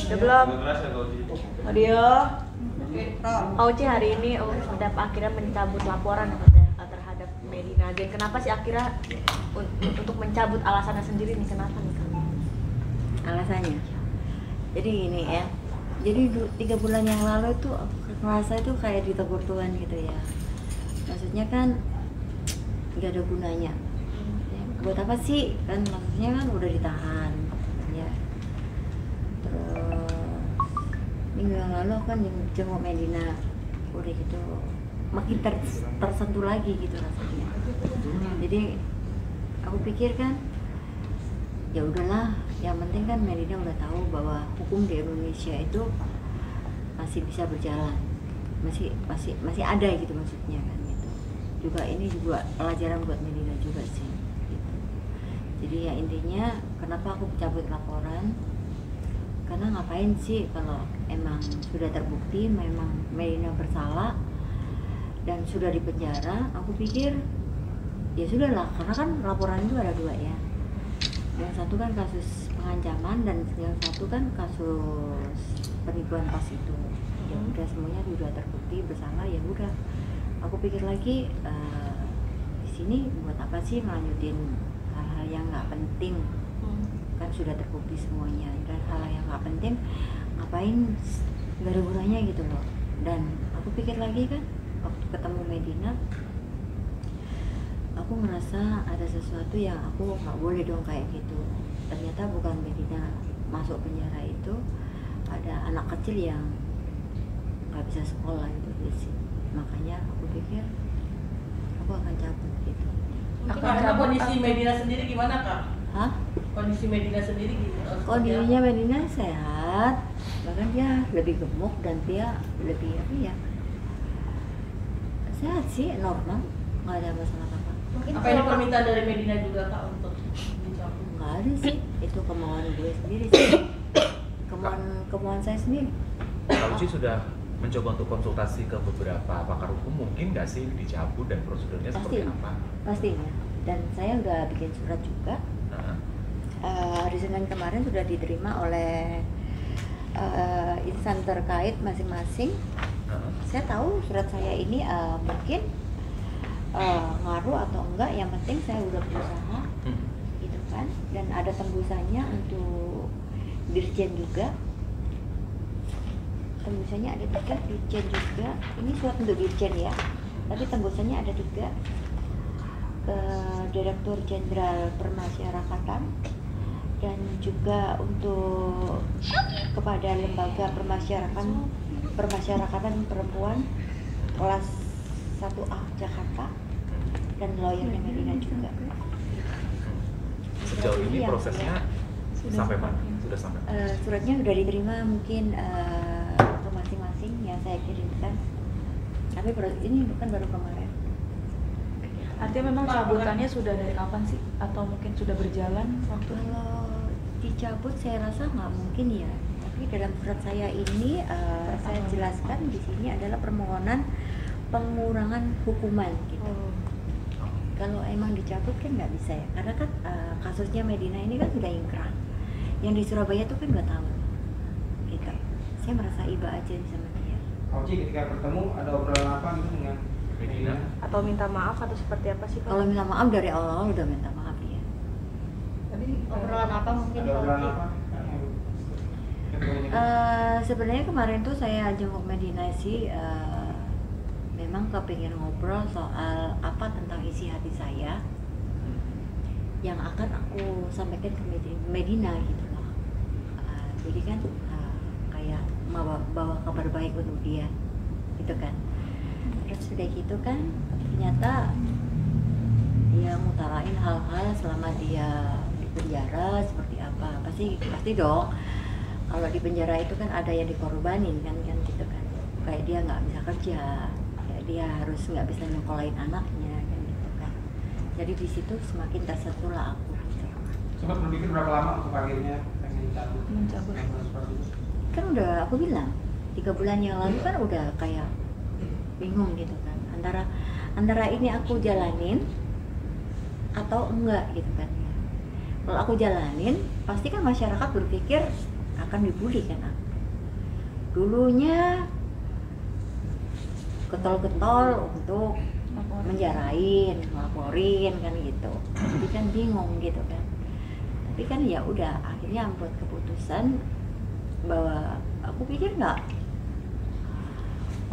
Udah belum? Audio. Auci hari ini akhirnya mencabut laporan terhadap Medina Gen. Kenapa sih akhirnya untuk mencabut, alasannya sendiri nih, kenapa nih kamu? Alasannya? Jadi gini ya. Jadi 3 bulan yang lalu itu merasa itu kayak ditegur Tuhan gitu ya. Maksudnya kan nggak ada gunanya. Ya, buat apa sih? Kan maksudnya kan udah ditahan ya. Terus minggu yang lalu kan jenguk Medina, udah gitu makin tersentuh lagi gitu rasanya. Jadi aku pikir kan ya udahlah, yang penting kan Medina udah tahu bahwa hukum di Indonesia itu masih bisa berjalan, masih ada gitu maksudnya kan gitu. Juga ini juga pelajaran buat Medina juga sih gitu. Jadi ya intinya kenapa aku cabut laporan, karena ngapain sih kalau emang sudah terbukti memang Medina bersalah dan sudah dipenjara. Aku pikir ya sudahlah, karena kan laporan itu ada 2 ya. Yang satu kan kasus pengancaman dan yang satu kan kasus penipuan pas itu. Ya udah semuanya sudah terbukti bersalah, ya udah. Aku pikir lagi di sini buat apa sih melanjutin hal-hal yang nggak penting? Kan sudah terbukti semuanya, dan hal yang nggak penting ngapain, nggak ada gunanya gitu loh. Dan aku pikir lagi kan waktu ketemu Medina, aku ngerasa ada sesuatu yang aku nggak boleh dong kayak gitu. Ternyata bukan Medina masuk penjara itu, ada anak kecil yang nggak bisa sekolah gitu di sini. Makanya aku pikir aku akan cabut gitu. Karena kondisi Medina sendiri gimana Kak? Hah? Kondisi Medina sendiri gimana? Kondisinya Medina sehat, bahkan dia lebih gemuk dan dia lebih apa ya? Sehat sih, normal, nggak ada masalah apa. Apa ini permintaan dari Medina juga Kak untuk dicabut? Nggak ada sih, itu kemauan gue sendiri sih, kemauan saya sendiri. Kak Uci sudah mencoba untuk konsultasi ke beberapa pakar hukum, mungkin nggak sih dicabut dan prosedurnya seperti apa? Pastinya, dan saya udah bikin surat juga. Hari Senin kemarin sudah diterima oleh insan terkait masing-masing. Saya tahu surat saya ini mungkin ngaruh atau enggak, yang penting saya udah berusaha gitu kan, dan ada tembusannya untuk dirjen juga, tembusannya ada 3, dirjen juga, ini surat untuk dirjen ya, tapi tembusannya ada 3 ke Direktur Jenderal Permasyarakatan, dan juga untuk kepada Lembaga Permasyarakatan Perempuan kelas 1A Jakarta, dan lawyernya Medina juga. Sejauh ini prosesnya sampai mana? Sudah sampai? Suratnya sudah diterima mungkin ke masing-masing yang saya kirimkan. Tapi ini bukan baru kemarin. Artinya memang cabutannya sudah dari kapan sih? Atau mungkin sudah berjalan waktu? Kalau dicabut saya rasa nggak mungkin ya. Tapi dalam surat saya ini saya jelaskan di sini adalah permohonan pengurangan hukuman gitu. Kalau emang dicabut kan nggak bisa ya, karena kan kasusnya Medina ini kan sudah ingkrah. Yang di Surabaya tuh kan 2 tahun gitu. Saya merasa iba aja sama dia. Oci ketika bertemu ada obrolan apa gitu dengan Medina? Atau minta maaf atau seperti apa sih Pak? Kalau minta maaf dari awal udah minta maaf ya. Tadi Obrolan apa mungkin Ada obrolan apa? Sebenarnya kemarin tuh saya jenguk Medina sih, memang kepingin ngobrol soal apa tentang isi hati saya yang akan aku sampaikan ke Medina gitu loh. Jadi kan kayak bawa kabar baik untuk dia gitu kan. Terus sudah gitu kan ternyata dia ngutarain hal-hal selama dia di penjara seperti apa. Pasti dong, kalau di penjara itu kan ada yang dikorbanin kan gitu kan. Kayak dia nggak bisa kerja, kayak dia harus nggak bisa nyekolahin anaknya kan gitu kan. Jadi di situ semakin tersentuhlah aku gitu. Sempat berpikir berapa lama untuk akhirnya pengen mencabut? Kan udah aku bilang 3 bulan yang lalu kan udah kayak bingung gitu kan, antara ini aku jalanin atau enggak gitu kan. Kalau aku jalanin, pasti kan masyarakat berpikir akan dibully kan. Dulunya getol-getol untuk menjarain, laporin kan gitu. Jadi kan bingung gitu kan. Tapi kan ya udah akhirnya buat keputusan bahwa aku pikir nggak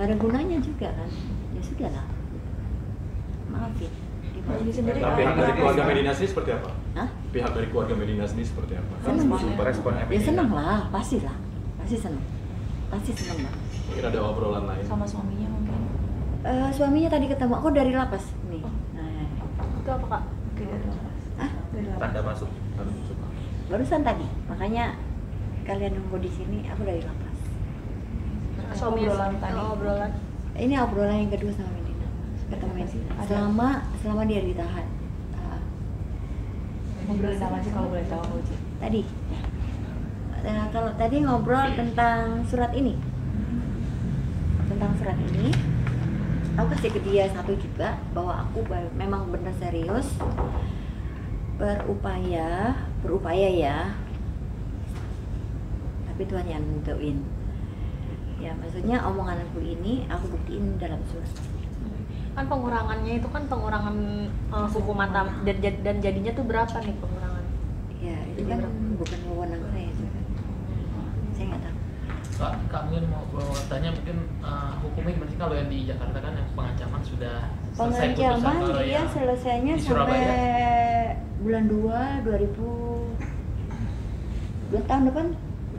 ada gunanya juga kan. Ya sudah lah. Maafin. Ini sendiri Pihak dari keluarga Medina sendiri seperti apa? Hah? Pihak dari keluarga Medina sendiri seperti apa? Seneng. Responnya Ya Medina. seneng lah, pasti lah. Pasti seneng. Pasti seneng banget. Mungkin ada obrolan lain. Sama suaminya mungkin. Suaminya tadi ketemu aku dari lapas nih. Oh. Nah, itu apa kak? Dari lapas. ah, Tanda masuk. barusan tadi. Makanya kalian nunggu di sini, aku dari lapas. Suami Obrolan tadi. obrolan. Ini obrolan yang kedua sama Medina. Ketemu Medina. Selama dia ditahan. Ngobrolin apa sih kalau boleh tahu Uci? Tadi. Kalau tadi ngobrol tentang surat ini. Tentang surat ini. Aku kasih ke dia satu juga bahwa aku memang benar serius berupaya ya. Tapi Tuhan yang nentuin. Ya maksudnya omongan aku ini aku buktiin dalam surat. Kan pengurangannya itu kan pengurangan hukuman dan jadinya tuh berapa nih pengurangan? Ya itu kan bukan wewenang saya juga. Saya nggak tahu. Kak mungkin mau tanya mungkin hukumnya gimana sih kalau yang di Jakarta kan yang pengancaman sudah selesai putusan, Pengancaman kalau dia yang selesainya di sampai Surabaya? bulan 2 tahun depan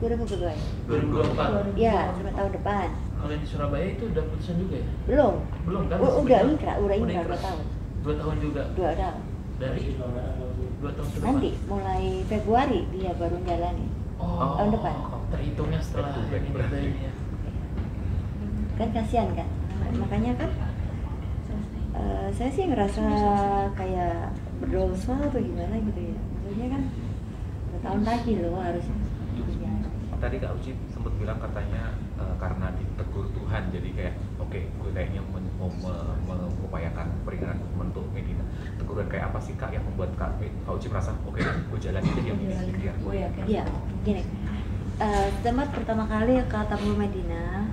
2022. 2024. Ya, sampai tahun depan. Kalau yang di Surabaya itu udah putusan juga ya? Belum. Belum kan? Udah ingkrah 2 tahun. 2 tahun juga. 2 tahun. Dari 2 tahun ke depan. Nanti mulai Februari dia baru jalani. Oh, tahun depan. Terhitungnya setelah ini berarti ya. Kan kasihan kan. Makanya kan saya sih ngerasa kayak berdosa atau gimana gitu ya. Maksudnya kan 2 tahun lagi loh harus dipenjara. Tadi Kak Uci sempat bilang katanya karena ditegur Tuhan jadi kayak oke, gue kayaknya mau mengupayakan peringanan hukuman untuk Medina. Teguran kayak apa sih Kak yang membuat Kak Uci merasa oke, gue jalan aja yang ini biar gue yakin. Iya, gini. Tempat pertama kali ketemu Medina,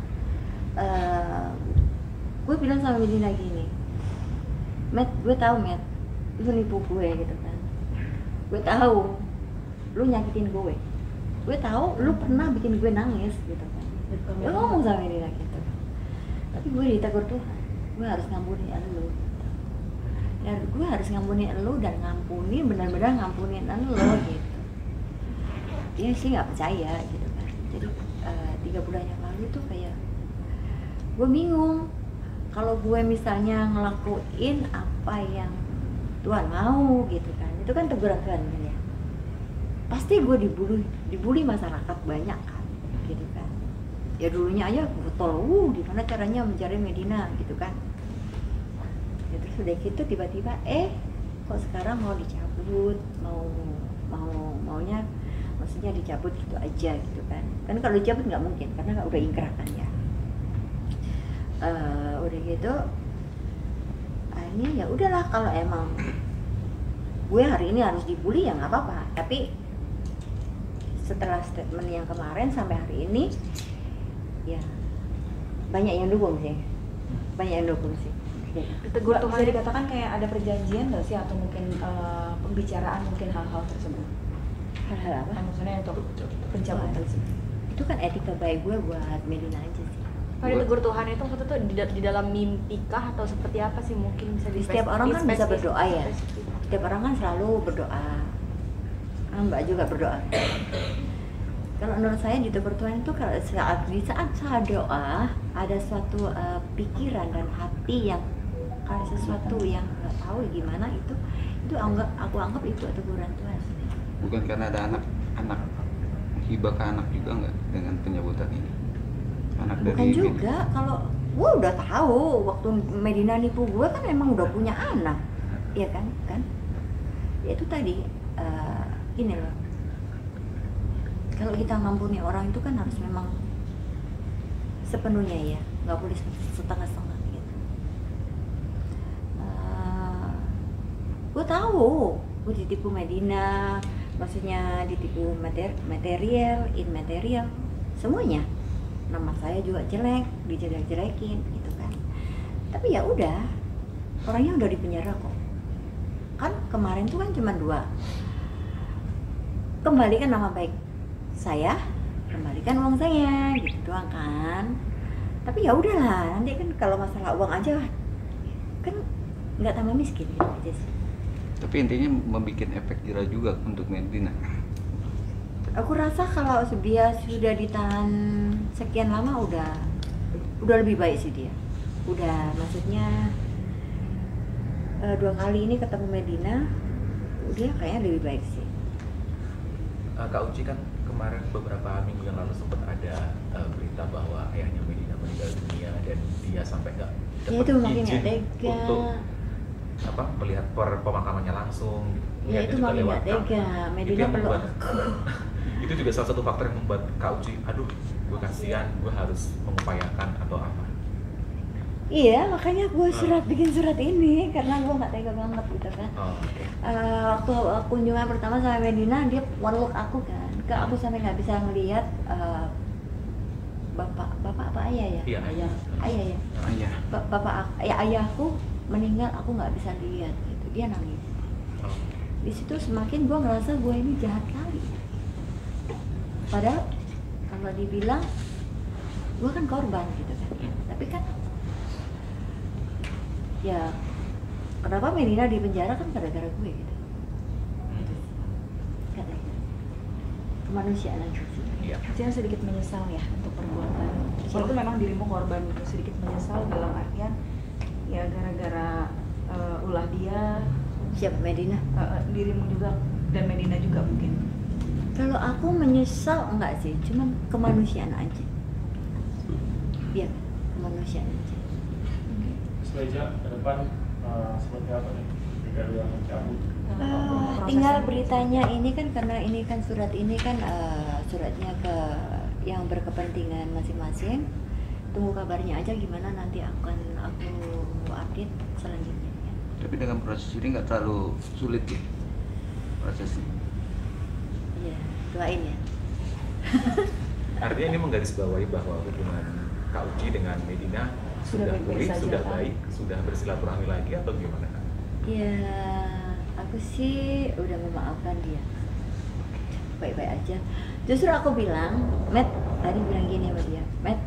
gue bilang sama Medina gini, Met, gue tahu Met, lu nipu gue gitu kan. Gue tahu, lu nyakitin gue tahu lu pernah bikin gue nangis gitu kan. Gue ngomong sama Medina gitu. Tapi gue ditegur Tuhan, gue harus ngampuni lu. Dan gue harus ngampuni lu dan benar-benar ngampunin lu gitu. Dia sih nggak percaya gitu kan. Jadi 3 bulan yang lalu tuh kayak gue bingung kalau gue misalnya ngelakuin apa yang Tuhan mau gitu kan, itu kan teguran Tuhan kan ya. Pasti gue dibully masyarakat banyak kan gitu kan. Ya dulunya aja botol, gimana caranya mencari Medina gitu kan. Ya terus udah gitu tiba-tiba kok sekarang mau dicabut, maunya maksudnya dicabut gitu aja gitu kan. Kan kalau dicabut nggak mungkin karena udah ingkrah kan ya. Udah gitu akhirnya ya udahlah, kalau emang gue hari ini harus dibully ya nggak apa-apa. Tapi setelah statement yang kemarin sampai hari ini ya banyak yang dukung sih. Ditegur Bisa Tuhan. dikatakan kayak ada perjanjian nggak sih atau mungkin pembicaraan mungkin hal-hal tersebut? Hal-hal apa? Maksudnya untuk pencabutan sih. Itu kan etika baik gue buat Medina aja sih. Kalau ditegur Tuhan itu maksudnya tuh di dalam mimpi kah atau seperti apa sih, mungkin bisa Setiap orang kan bisa berdoa ya. spesifik. Setiap orang kan selalu berdoa. Mbak juga berdoa. Kalau menurut saya ditegur Tuhan itu kalau di saat saya doa ada suatu pikiran dan hati yang kayak sesuatu yang nggak tahu gimana itu aku anggap itu teguran Tuhan. Bukan karena ada anak hibah ke anak juga nggak dengan penyebutan ini? Anak Bukan dari juga, kalau gue udah tahu waktu Medina nipu gue kan emang udah punya anak, ya kan? Ya itu tadi ini loh. Kalau kita ngampuni orang itu kan harus memang sepenuhnya ya, nggak boleh setengah-setengah gitu. Gue tahu gue ditipu Medina, maksudnya ditipu material, immaterial, semuanya. Nama saya juga jelek, dijelek-jelekin gitu kan. Tapi ya udah, orangnya udah di penjara kok. Kan kemarin tuh kan cuma 2. Kembalikan nama baik saya, kembalikan uang saya, gitu doang kan. Tapi ya udahlah, nanti kan kalau masalah uang aja kan nggak tambah miskin gitu aja sih. Tapi intinya membuat efek jerah juga untuk Medina. Aku rasa kalau dia sudah ditahan sekian lama udah lebih baik sih dia. Udah, maksudnya 2 kali ini ketemu Medina, dia kayaknya lebih baik sih. Kak Uci kan kemarin beberapa minggu yang lalu sempat ada berita bahwa ayahnya Medina meninggal dunia dan dia sampai nggak Ya itu makin izin nggak tega. untuk melihat pemakamannya langsung. Ya itu makin nggak tega. Medina yang perlu membuat- aku. Itu juga salah satu faktor yang membuat Kak Uci, aduh, gue kasihan, gue harus mengupayakan atau apa. Iya, makanya gue bikin surat ini karena gue nggak tega banget gitu kan. Oh, oke. Waktu kunjungan pertama sama Medina, dia meluk aku kan. Aku sampai nggak bisa ngelihat bapak apa ayah ya? Iya. Ayah ya. Ayah. Ayahku meninggal, aku nggak bisa lihat gitu. Dia nangis. Oh. Di situ semakin gue ngerasa gue ini jahat kali. Padahal kalau dibilang gue kan korban gitu kan. Tapi kan ya kenapa Medina di penjara kan gara-gara gue gitu. Katanya kemanusiaan aja sih. Iya. Saya sedikit menyesal ya untuk perbuatan. Walaupun memang dirimu korban gitu, sedikit menyesal dalam artian ya gara-gara ulah dia, Siapa Medina? dirimu juga dan Medina juga mungkin. Kalau aku menyesal enggak sih, cuman kemanusiaan aja. Iya, kemanusiaan aja. Setelah ke depan seperti apa nih jika yang mencabut? Tinggal beritanya ini kan karena ini kan surat ini kan suratnya ke yang berkepentingan masing-masing. Tunggu kabarnya aja gimana nanti akan aku update selanjutnya. Tapi dengan proses ini nggak terlalu sulit ya prosesnya. Iya, doain ya. Artinya ini menggarisbawahi bahwa hubungan Kak Uci dengan Medina sudah baik-baik pulih, saja, sudah kan? baik, sudah bersilaturahmi lagi atau gimana Kak? Ya, aku sih udah memaafkan dia. Baik-baik aja. Justru aku bilang, Matt, tadi bilang gini sama dia, Matt,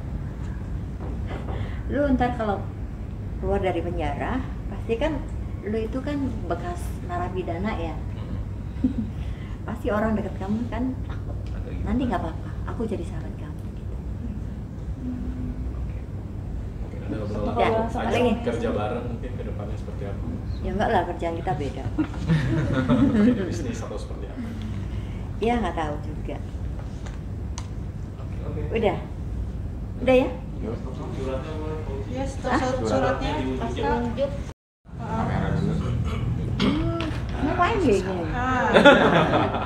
lu ntar kalau keluar dari penjara, pasti kan lu itu kan bekas narapidana ya. Pasti orang deket kamu kan takut. Atau gimana? Nanti nggak apa-apa, aku jadi sahabat kamu. Gitu. Mungkin ada obrolan Ya, ajak lagi. kerja bareng mungkin ke depannya seperti apa? Ya enggak lah, kerjaan kita beda. Jadi bisnis atau seperti apa? Ya nggak tahu juga. Oke. Udah ya? Ya, suratnya pasal. Kamera dulu. Ngapain kayak gini?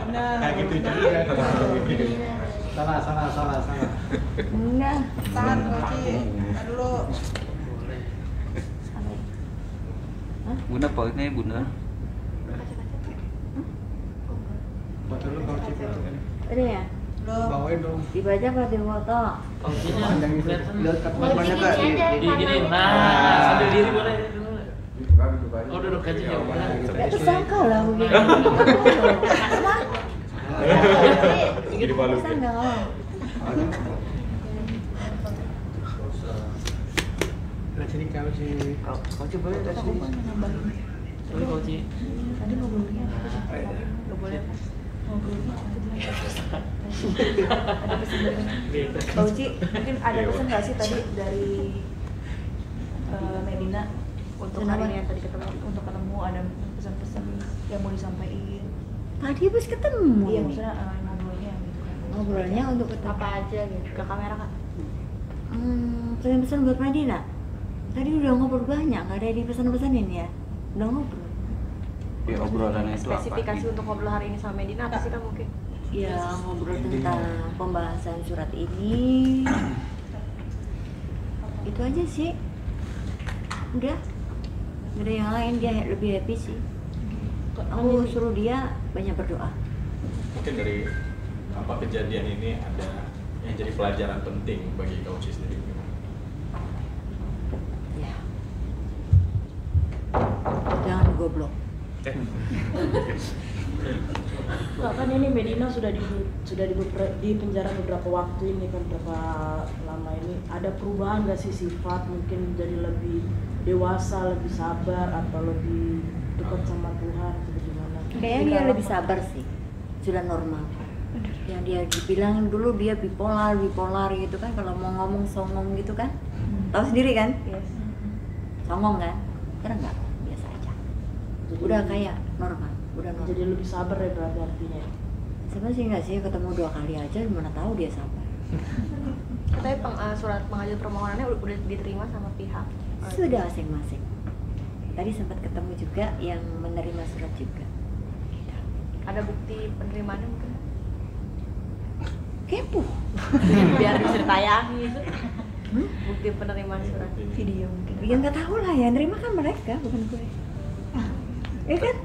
Benar. Kayak gitu juga. Salah. Enggak. Tahan, Koci. Tahan dulu. Bunda poinnya Bunda. Foto dulu kau cip. Udah ya? Belum. Bawain dong. Dibaca apa di foto? Fungsinya Panjang itu. kelihatan. Lihat banyak kak. Di gini, nah sambil diri boleh. Oh duduk aja ya udah. Ya tersangka lah begini. Jadi malu. Tersangka kalau. Lihat sini kau cip. Kau cip boleh lihat sini. Boleh Kak Uci. Tadi ngobrolnya nggak boleh ngobrolnya ada pesan dari Mbak Uci, mungkin ada pesan nggak sih tadi dari Medina untuk Kenapa? hari ini yang tadi ketemu ada pesan-pesan yang mau disampaikan? Tadi habis ketemu. Iya, maksudnya ngobrolnya gitu kan. Ngobrolnya untuk ketemu. Apa aja gitu ke kamera Kak? Pesan-pesan buat Madina. Tadi udah ngobrol banyak, nggak ada dipesan-pesanin ya. Udah ngobrol. Ya obrolannya itu apa? Spesifikasi untuk ngobrol hari ini sama Medina apa sih Kak mungkin? Ya ngobrol tentang pembahasan surat ini. Itu aja sih. Udah. Nggak ada yang lain, dia lebih happy sih. Aku suruh dia banyak berdoa. mungkin dari apa kejadian ini ada yang jadi pelajaran penting bagi Kak Uci sendiri. Ya. Jangan goblok. Nah, kan ini Medina sudah di penjara beberapa waktu ini kan, berapa lama ini, ada perubahan nggak sih sifat, mungkin jadi lebih dewasa, lebih sabar, atau lebih dekat sama Tuhan atau gimana? Kayaknya dia lebih sabar sih, sudah normal. Yang dia dibilang dulu dia bipolar gitu kan, kalau mau ngomong songong gitu kan, tahu sendiri kan? Yes. Songong kan? Sekarang enggak, biasa aja. Jadi, udah kayak normal, udah normal. Jadi lebih sabar ya berarti artinya. Sebenarnya sih enggak sih, ketemu 2 kali aja, mana tahu dia sabar. Katanya surat pengajuan permohonannya udah diterima sama pihak. Sudah masing-masing. Tadi sempat ketemu juga yang menerima surat juga. Ada bukti penerimaannya mungkin? Kepo. Biar bisa ditayangi gitu. Bukti penerimaan surat Video mungkin. Ya nggak tahu lah ya, nerima kan mereka bukan gue. Ya kan?